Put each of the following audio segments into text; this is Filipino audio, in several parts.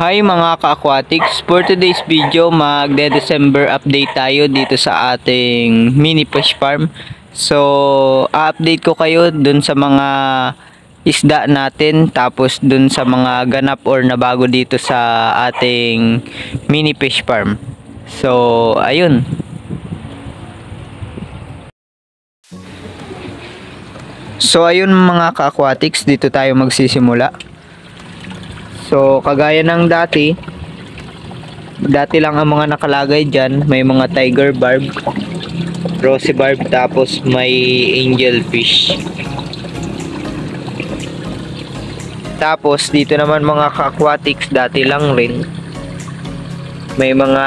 Hi mga ka-aquatics, for today's video magde-December update tayo dito sa ating mini fish farm. So, update ko kayo dun sa mga isda natin, tapos dun sa mga ganap or nabago dito sa ating mini fish farm. So, ayun. So, ayun mga ka-aquatics, dito tayo magsisimula. So, kagaya ng dati lang ang mga nakalagay dyan. May mga tiger barb, rosy barb, tapos may angel fish. Tapos, dito naman mga ka-aquatics, dati lang rin. May mga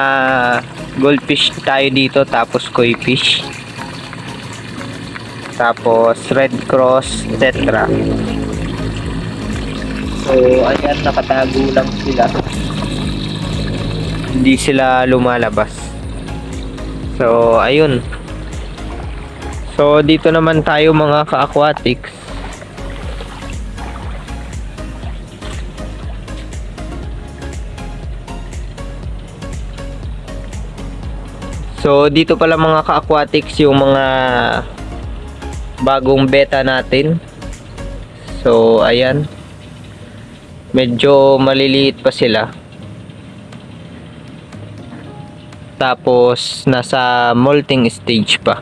goldfish tayo dito, tapos koi fish. Tapos, red cross, tetra. So, ayan, nakatago lang sila. Hindi sila lumalabas. So, ayun. So, dito naman tayo mga ka-aquatics. So, dito pala mga ka-aquatics yung mga bagong beta natin. So, ayan. Medyo maliliit pa sila. Tapos nasa molting stage pa.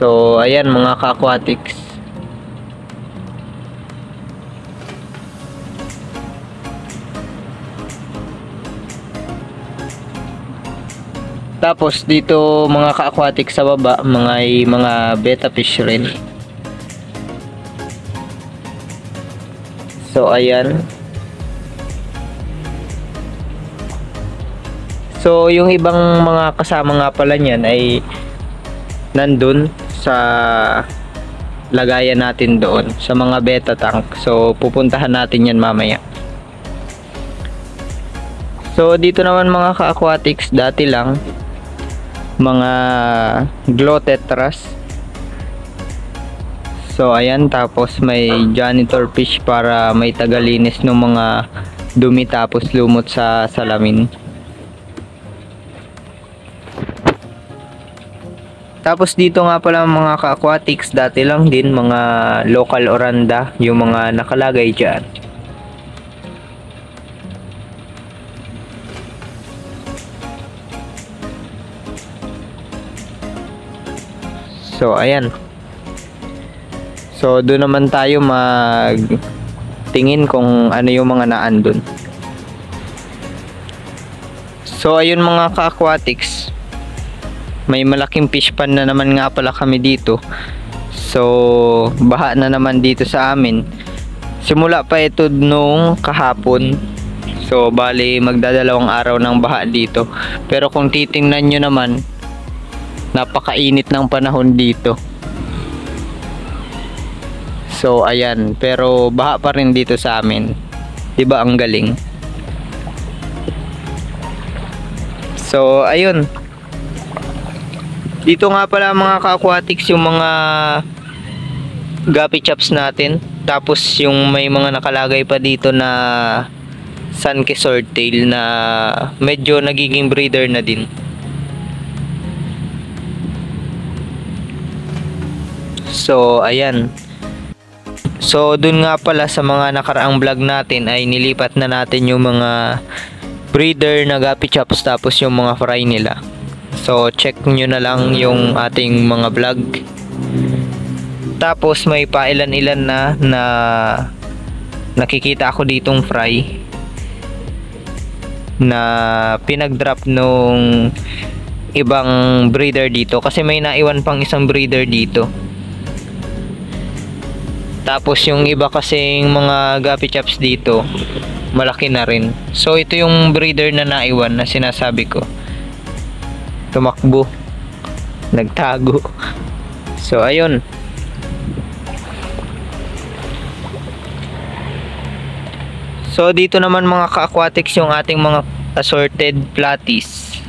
So ayan mga ka-aquatics. Tapos dito mga ka-aquatics sa baba, mga beta fish rin. So ayan. So yung ibang mga kasama nga pala niyan ay nandun sa lagayan natin doon sa mga beta tank. So pupuntahan natin yan mamaya. So dito naman mga ka-aquatics, dati lang mga glow tetras. So ayan, tapos may janitor fish para may tagalinis ng mga dumi tapos lumot sa salamin. Tapos dito nga pala mga ka-aquatics, dati lang din mga local oranda yung mga nakalagay dyan. So ayan. So doon naman tayo magtingin kung ano yung mga naandun. So ayun mga ka-aquatics, may malaking fish pan na naman nga pala kami dito. So baha na naman dito sa amin. Simula pa ito nung kahapon. So bali magdadalawang araw ng baha dito. Pero kung titingnan nyo naman, napakainit ng panahon dito. So ayan, pero baha pa rin dito sa amin. 'Di ba ang galing? So ayun. Dito nga pala mga ka-aquatics yung mga guppy chops natin. Tapos yung may mga nakalagay pa dito na sunken swordtail na medyo nagiging breeder na din. So ayan. So dun nga pala sa mga nakaraang vlog natin ay nilipat na natin yung mga breeder na guppy chops tapos yung mga fry nila. So check nyo na lang yung ating mga vlog. Tapos may pailan-ilan na nakikita ako ditong fry na pinag-drop nung ibang breeder dito, kasi may naiwan pang isang breeder dito. Tapos yung iba kasing mga guppy chops dito malaki na rin. So ito yung breeder na naiwan na sinasabi ko. Tumakbo, nagtago. So ayun. So dito naman mga ka-aquatics yung ating mga assorted platies.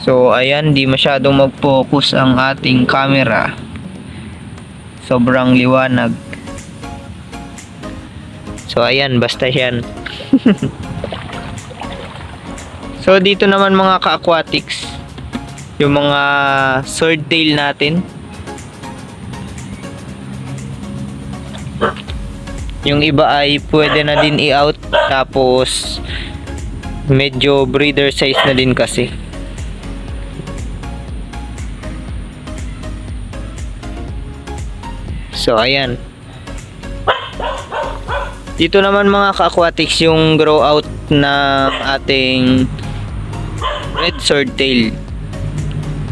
So ayan, di masyadong mag-focus ang ating camera. Sobrang liwanag. So ayan, basta yan. So dito naman mga ka-aquatics, yung mga swordtail natin. Yung iba ay pwede na din i-out, tapos medyo breeder size na din kasi. So ayan. Dito naman mga ka-aquatics yung grow out ng ating red swordtail.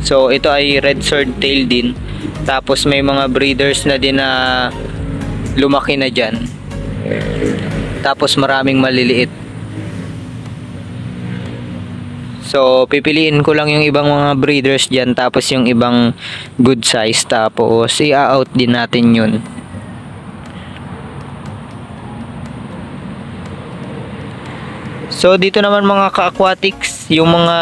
So ito ay red swordtail din. Tapos may mga breeders na din na lumaki na dyan. Tapos maraming maliliit. So pipiliin ko lang yung ibang mga breeders dyan, tapos yung ibang good size, tapos i-out din natin yun. So dito naman mga ka-aquatics, yung mga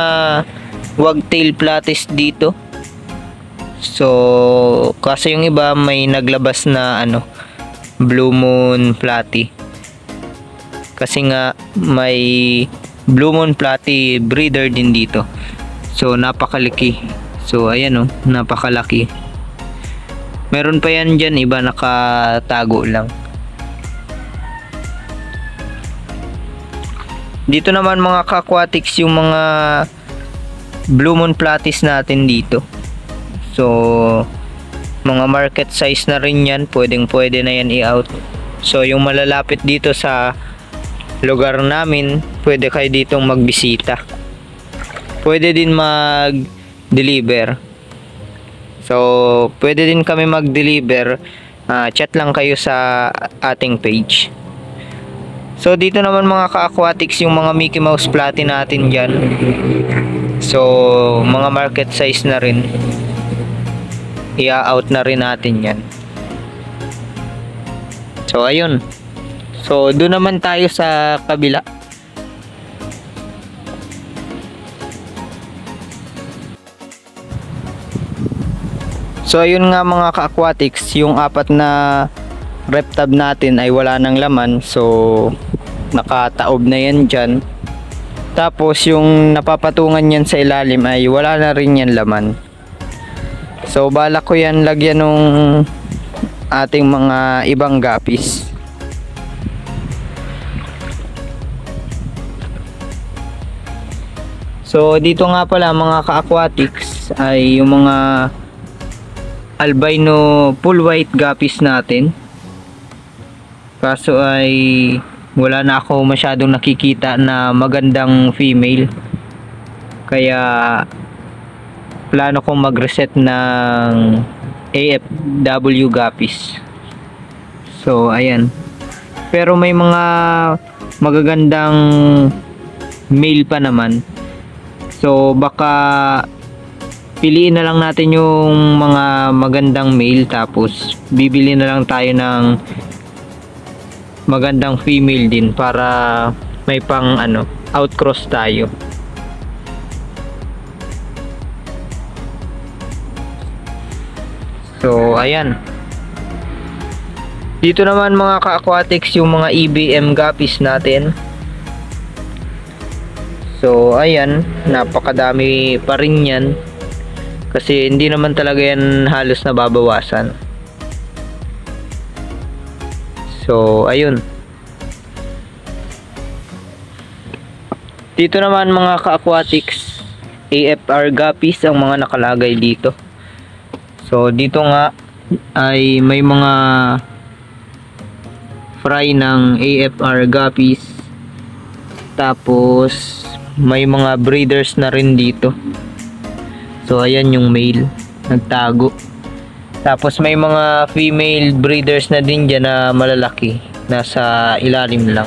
wagtail platis dito. So kasi yung iba may naglabas na blue moon platy. Kasi nga may blue moon platy breeder din dito. So napakalaki. So ayan napakalaki. Meron pa yan dyan, iba nakatago lang. Dito naman mga ka-aquatics yung mga blue moon platies natin dito. So mga market size na rin yan, pwede na yan i-out. So yung malalapit dito sa lugar namin, pwede kayo ditong magbisita. Pwede din mag-deliver. So pwede din kami mag-deliver. Chat lang kayo sa ating page. So dito naman mga ka-aquatics yung mga Mickey Mouse platy natin dyan. So mga market size na rin, i-out na rin natin yan. So ayun. So doon naman tayo sa kabila. So ayun nga mga ka-aquatics, yung apat na reptab natin ay wala nang laman. So nakataob na yan dyan. Tapos yung napapatungan yan sa ilalim ay wala na rin yan laman. So balak ko yan lagyan nung ating mga ibang guppies. So dito nga pala mga ka-aquatics ay yung mga albino full white guppies natin. Kaso ay wala na ako masyadong nakikita na magandang female. Kaya plano kong mag-reset ng AFW guppies. So ayan. Pero may mga magagandang male pa naman. So baka piliin na lang natin yung mga magandang male, tapos bibili na lang tayo ng magandang female din para may pang outcross tayo. So ayan. Dito naman mga ka-aquatics yung mga EBM guppies natin. So ayan, napakadami pa rin yan. Kasi hindi naman talaga yan halos nababawasan. So ayun. Dito naman mga ka-aquatics, AFR guppies ang mga nakalagay dito. So dito nga ay may mga fry ng AFR guppies. Tapos may mga breeders na rin dito. So ayan yung male, nagtago. Tapos may mga female breeders na din dyan na malalaki, nasa ilalim lang.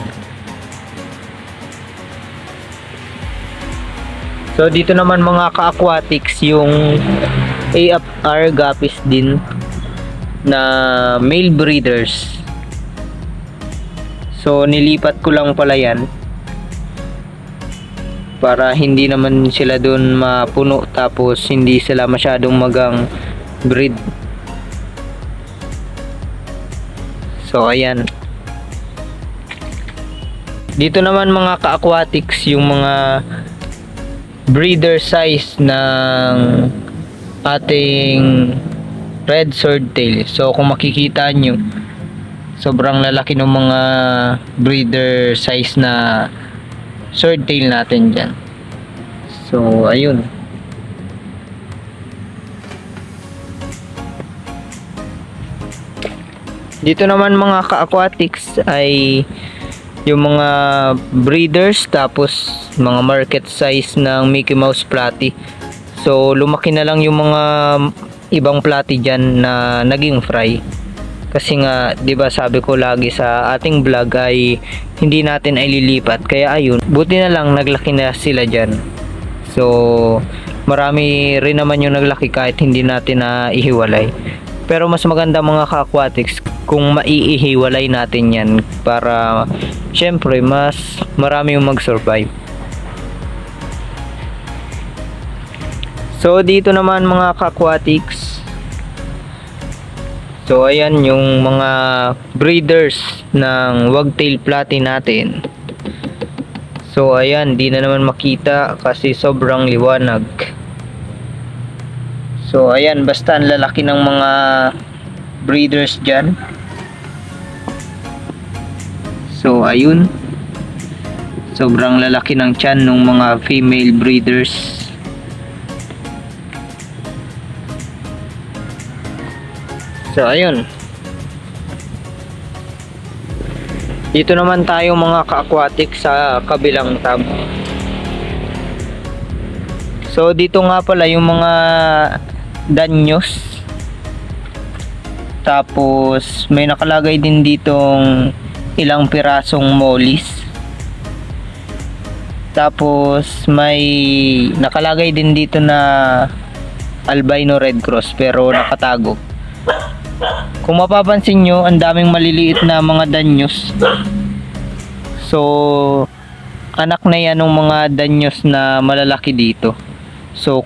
So dito naman mga ka-aquatics yung AFR guppies din na male breeders. So nilipat ko lang pala yan para hindi naman sila dun mapuno, tapos hindi sila masyadong magang breed. So ayan. Dito naman mga ka-aquatics, yung mga breeder size ng ating red swordtail. So kung makikita nyo, sobrang lalaki ng mga breeder size na swordtail natin dyan. So ayun. Dito naman mga ka-aquatics ay yung mga breeders, tapos mga market size ng Mickey Mouse Platy. So lumaki na lang yung mga ibang platy dyan na naging fry. Kasi nga 'di ba sabi ko lagi sa ating vlog ay hindi natin ay lilipat. Kaya ayun, buti na lang naglaki na sila dyan. So marami rin naman yung naglaki kahit hindi natin na ihiwalay. Pero mas maganda mga ka-aquatics kung maiihiwalay natin yan para syempre mas marami yung mag-survive. So dito naman mga ka-aquatics, so ayan yung mga breeders ng wagtail platy natin. So ayan, di na naman makita kasi sobrang liwanag. So ayan, basta ang lalaki ng mga breeders dyan. So ayun, sobrang lalaki ng tiyan ng mga female breeders. So ayun, dito naman tayo mga ka-aquatic sa kabilang tab. So dito nga pala yung mga danyos. Tapos may nakalagay din ditong ilang pirasong mollies. Tapos may nakalagay din dito na albino red cross pero nakatago. Kung mapapansin nyo, ang daming maliliit na mga danyos. So anak na yan ng mga danyos na malalaki dito. So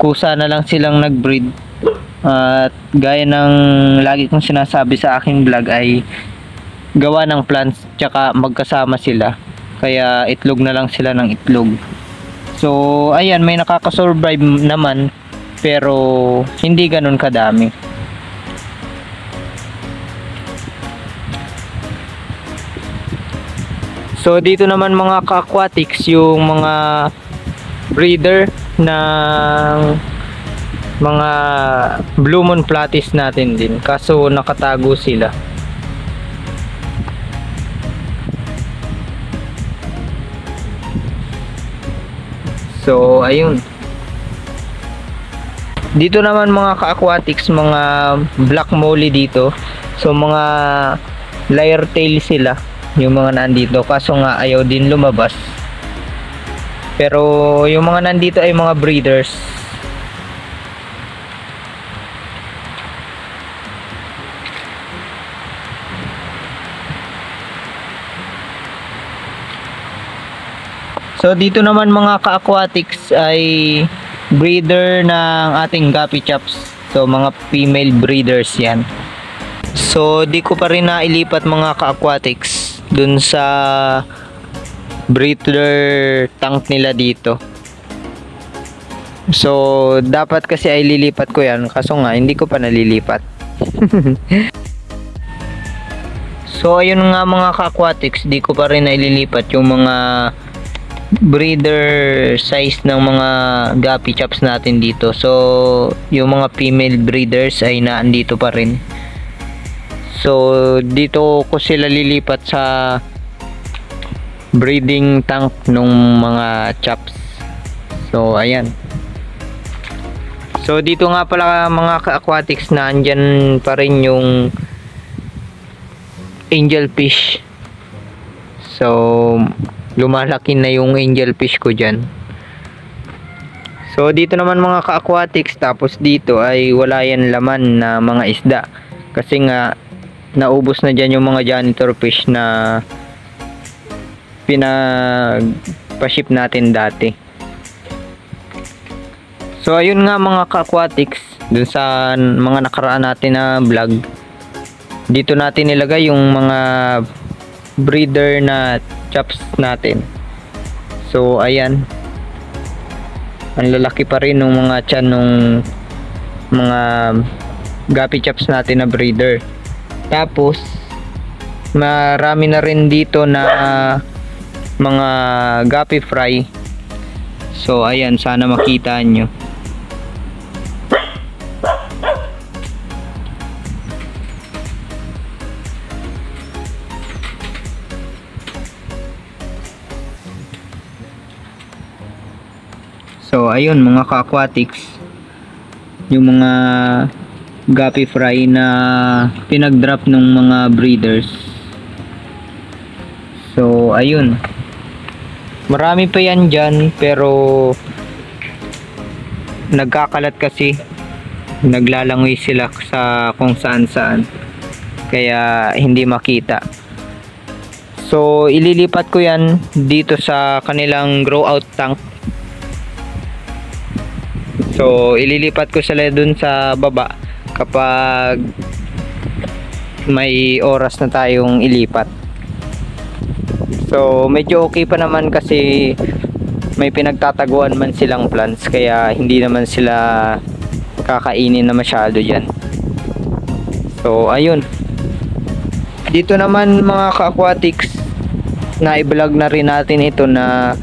kusa na lang silang nag-breed. At gaya ng lagi kong sinasabi sa aking vlog ay gawa ng plants tsaka magkasama sila. Kaya itlog na lang sila ng itlog. So ayan, may nakakasurvive naman pero hindi ganun kadami. So dito naman mga ka-aquatics yung mga breeder ng mga blue moon platies natin din, kaso nakatago sila. So ayun, dito naman mga ka-aquatics, mga black molly dito. So mga layer tail sila yung mga nandito, kaso nga ayaw din lumabas. Pero yung mga nandito ay mga breeders. So dito naman mga ka-aquatics ay breeder ng ating guppy chops. So mga female breeders yan. So di ko pa rin nailipat mga ka-aquatics dun sa breeder tank nila dito. So dapat kasi ay lilipat ko yan, kaso nga hindi ko pa nalilipat. So ayun nga mga ka-aquatics, di ko pa rin naililipat yung mga breeder size ng mga guppy chops natin dito. So yung mga female breeders ay naandito pa rin. So dito ko sila lilipat sa breeding tank nung mga chops. So ayan. So dito nga pala mga ka-aquatics, na andyan pa rin yung angelfish. So lumalaki na yung angelfish ko dyan. So dito naman mga ka-aquatics, tapos dito ay wala yan laman na mga isda. Kasi nga naubos na dyan yung mga janitor fish na pinagpa-ship natin dati. So ayun nga mga ka-aquatics, dun sa mga nakaraan natin na vlog, dito natin nilagay yung mga breeder na chops natin. So ayan, ang lalaki pa rin ng mga tiyan nung mga guppy chops natin na breeder. Tapos marami na rin dito na mga guppy fry. So ayan, sana makita nyo. So ayun mga ka-aquatics, yung mga guppy fry na pinag-drop ng mga breeders. So ayun, marami pa yan dyan, pero nagkakalat kasi, naglalangoy sila sa kung saan saan, kaya hindi makita. So ililipat ko yan dito sa kanilang grow out tank. So ililipat ko sila dun sa baba kapag may oras na tayong ilipat. So medyo okay pa naman kasi may pinagtataguan man silang plants, kaya hindi naman sila kakainin na masyado dyan. So ayun, dito naman mga ka-aquatics, na i-vlog na rin natin ito, na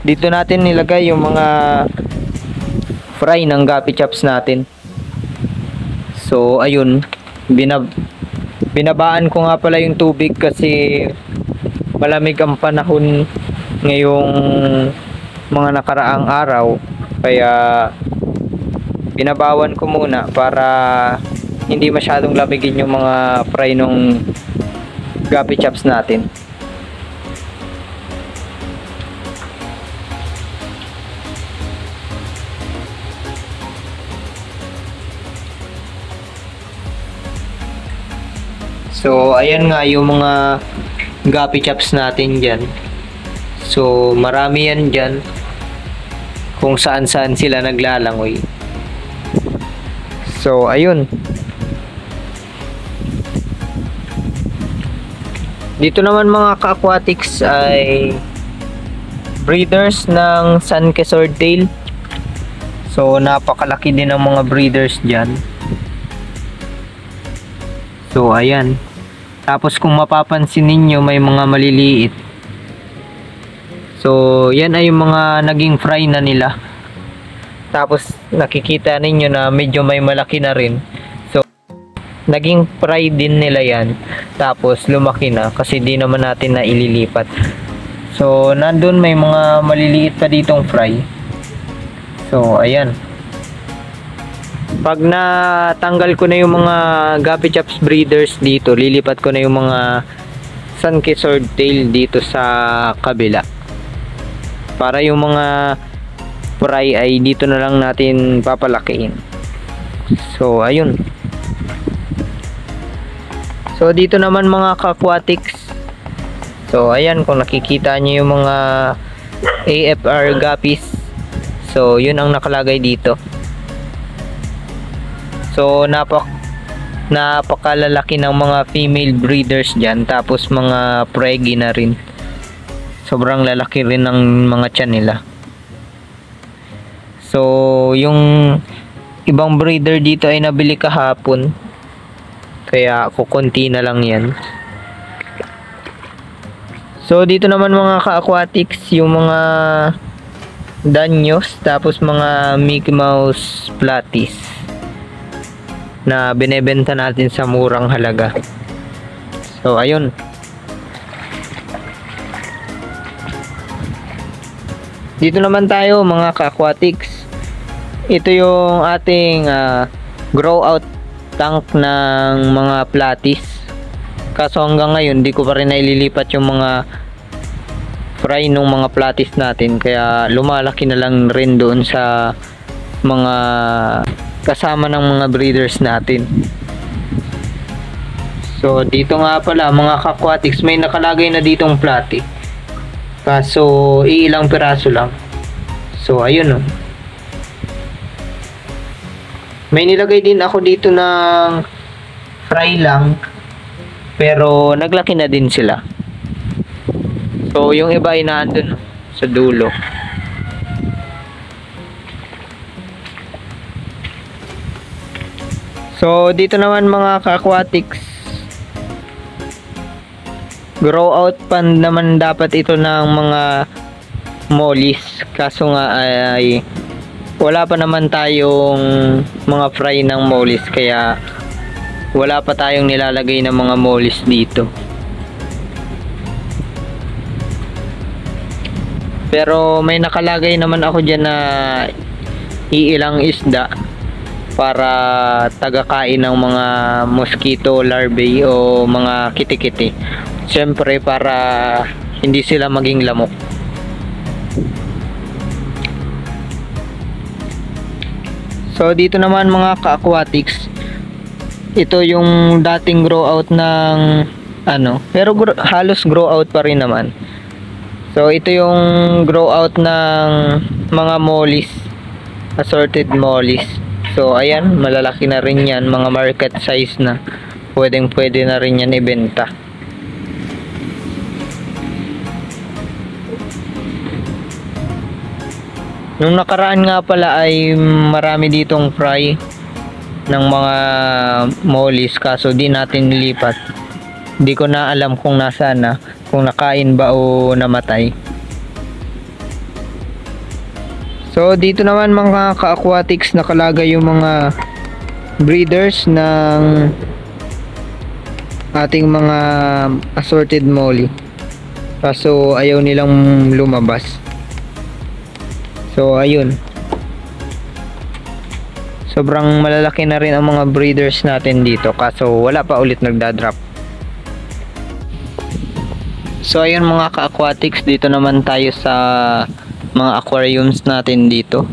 dito natin nilagay yung mga fry ng guppy chops natin. So ayun, binabaan ko nga pala yung tubig kasi malamig ang panahon ngayong mga nakaraang araw, kaya binabawan ko muna para hindi masyadong lamigin yung mga fry ng guppy chops natin. So ayan nga yung mga guppy chops natin dyan. So marami yan dyan, kung saan saan sila naglalangoy. So ayun, dito naman mga ka-aquatics ay breeders ng Sunke Swordtail. So napakalaki din ng mga breeders dyan. So ayan, tapos kung mapapansin ninyo may mga maliliit. So yan ay yung mga naging fry na nila. Tapos nakikita ninyo na medyo may malaki na rin. So naging fry din nila yan, tapos lumaki na kasi di naman natin na ililipat. So nandun may mga maliliit pa ditong fry. So ayan, pag natanggal ko na yung mga guppy chops breeders dito, lilipat ko na yung mga Sunke Swordtail dito sa kabila, para yung mga fry ay dito na lang natin papalakihin. So ayun, so dito naman mga ka-aquatics, so ayan, kung nakikita nyo yung mga AFR guppies, so yun ang nakalagay dito. So napakalalaki ng mga female breeders dyan, tapos mga preggy na rin. Sobrang lalaki rin ng mga tiyan nila. So yung ibang breeder dito ay nabili kahapon, kaya kukunti na lang yan. So dito naman mga ka-aquatics, yung mga danyos, tapos mga Mickey Mouse platies na binebenta natin sa murang halaga. So ayun, dito naman tayo mga ka-aquatics. Ito yung ating grow out tank ng mga platies. Kaso hanggang ngayon di ko pa rin naililipat yung mga fry ng mga platies natin, kaya lumalaki na lang rin doon sa mga kasama ng mga breeders natin. So dito nga pala mga ka-aquatics, may nakalagay na ditong platy, kaso iilang piraso lang. So ayun, may nilagay din ako dito ng fry lang, pero naglaki na din sila. So yung iba ay nandun sa dulo. So dito naman mga ka-aquatics, grow out pan naman dapat ito ng mga mollies, kaso nga ay wala pa naman tayong mga fry ng mollies, kaya wala pa tayong nilalagay ng mga mollies dito. Pero may nakalagay naman ako dyan na iilang isda para tagakain ng mga mosquito larvae o mga kitikiti. Siyempre para hindi sila maging lamok. So dito naman mga ka-aquatics, ito yung dating grow out ng pero halos grow out pa rin naman. So ito yung grow out ng mga mollies, assorted mollies. So ayan, malalaki na rin yan, mga market size na. Pwede na rin yan ibenta. Nung nakaraan nga pala ay marami ditong fry ng mga mollies, kaso di natin nilipat. Di ko na alam kung nasaan na, kung nakain ba o namatay. So dito naman mga ka-aquatics, nakalagay yung mga breeders ng ating mga assorted molly, kaso ayaw nilang lumabas. So ayun, sobrang malalaki na rin ang mga breeders natin dito, kaso wala pa ulit nagdadrop. So ayun mga ka-aquatics, dito naman tayo sa mga aquariums natin dito.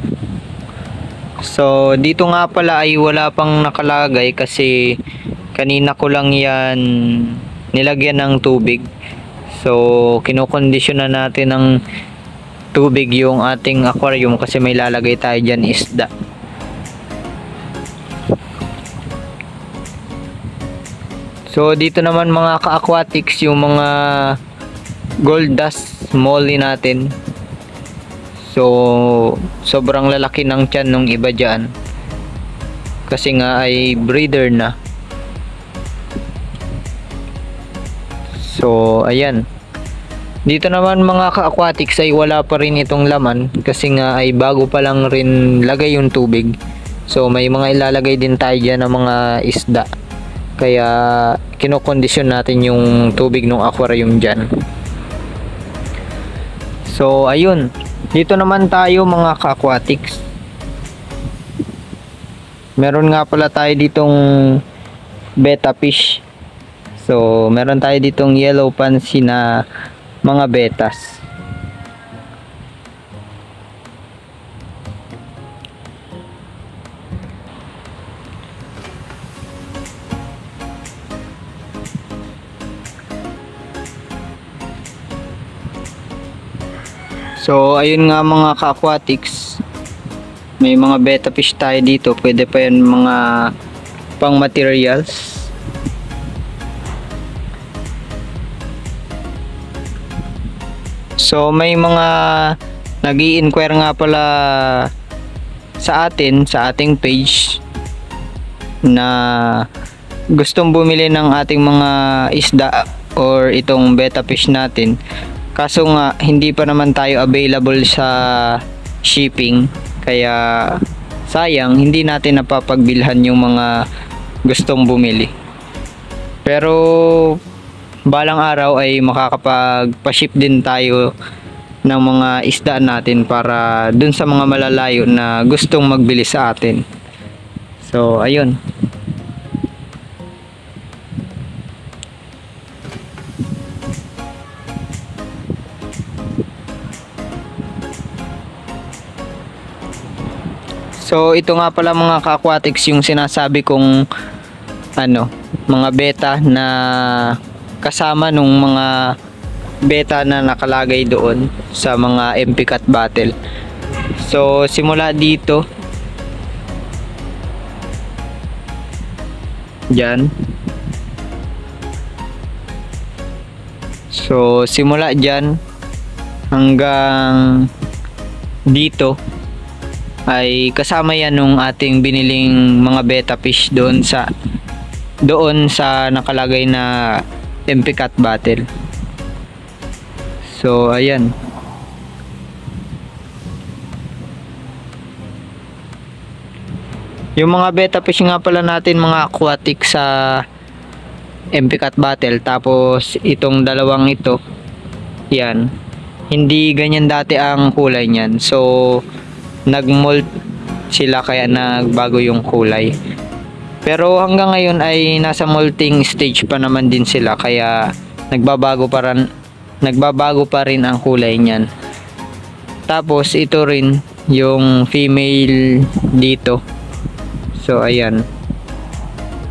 So dito nga pala ay wala pang nakalagay kasi kanina ko lang yan nilagyan ng tubig. So kinokondisyon na natin ng tubig yung ating aquarium kasi may lalagay tayo dyan isda. So dito naman mga ka-aquatics, yung mga gold dust molly natin. So sobrang lalaki ng tiyan nung iba dyan kasi nga ay breeder na. So ayan, dito naman mga ka-aquatics ay wala pa rin itong laman kasi nga ay bago pa lang rin lagay yung tubig. So may mga ilalagay din tayo dyan ng mga isda, kaya kinokondisyon natin yung tubig ng aquarium dyan. So ayun, dito naman tayo mga ka-aquatics, meron nga pala tayo ditong betta fish. So meron tayo ditong yellow pansy na mga betas. So ayun nga mga ka-aquatics, may mga betta fish tayo dito, pwede pa yan mga pang materials. So may mga nag-i-inquire nga pala sa atin, sa ating page, na gustong bumili ng ating mga isda or itong betta fish natin. Kaso nga hindi pa naman tayo available sa shipping, kaya sayang hindi natin napapagbilhan yung mga gustong bumili. Pero balang araw ay makakapagpa-ship din tayo ng mga isda natin para dun sa mga malalayo na gustong magbili sa atin. So ayun. So ito nga pala mga ka-aquatics yung sinasabi kong mga beta na kasama nung mga beta na nakalagay doon sa mga MP Cat Battle. So simula dito, dyan. So simula dyan hanggang dito ay kasama yan nung ating biniling mga betta fish doon sa nakalagay na MP Cat Battle. So ayan. Yung mga betta fish nga pala natin, mga aquatic sa MP Cat Battle, tapos itong dalawang ito, yan, hindi ganyan dati ang kulay niyan. So nagmold sila kaya nagbago yung kulay. Pero hanggang ngayon ay nasa molting stage pa naman din sila, kaya nagbabago pa rin ang kulay niyan. Tapos ito rin yung female dito. So ayan,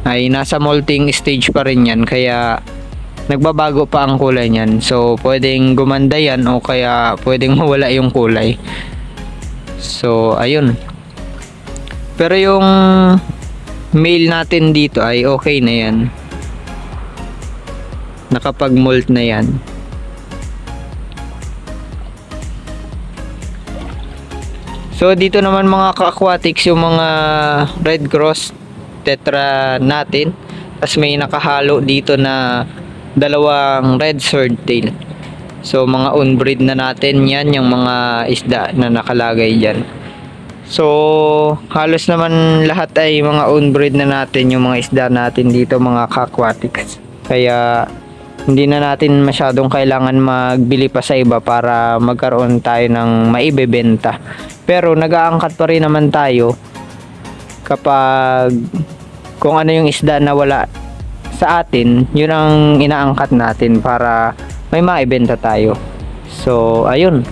ay nasa molting stage pa rin yan, kaya nagbabago pa ang kulay niyan. So pwedeng gumanda yan o kaya pwedeng mawala yung kulay. So ayun. Pero yung male natin dito ay okay na yan, nakapag-molt na yan. So dito naman mga ka-aquatics, yung mga red cross tetra natin, tapos may nakahalo dito na dalawang red swordtail. So mga on-breed na natin yan, yung mga isda na nakalagay dyan. So halos naman lahat ay mga on-breed na natin yung mga isda natin dito mga ka-aquatics. Kaya hindi na natin masyadong kailangan magbili pa sa iba para magkaroon tayo ng maibebenta. Pero nag-aangkat pa rin naman tayo kapag kung ano yung isda na wala sa atin, yun ang inaangkat natin para may maibenta tayo. So ayun.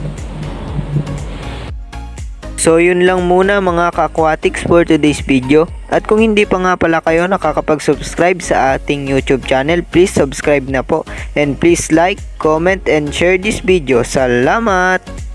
So yun lang muna mga ka-aquatics for today's video. At kung hindi pa nga pala kayo nakakapag-subscribe sa ating YouTube channel, please subscribe na po. And please like, comment, and share this video. Salamat!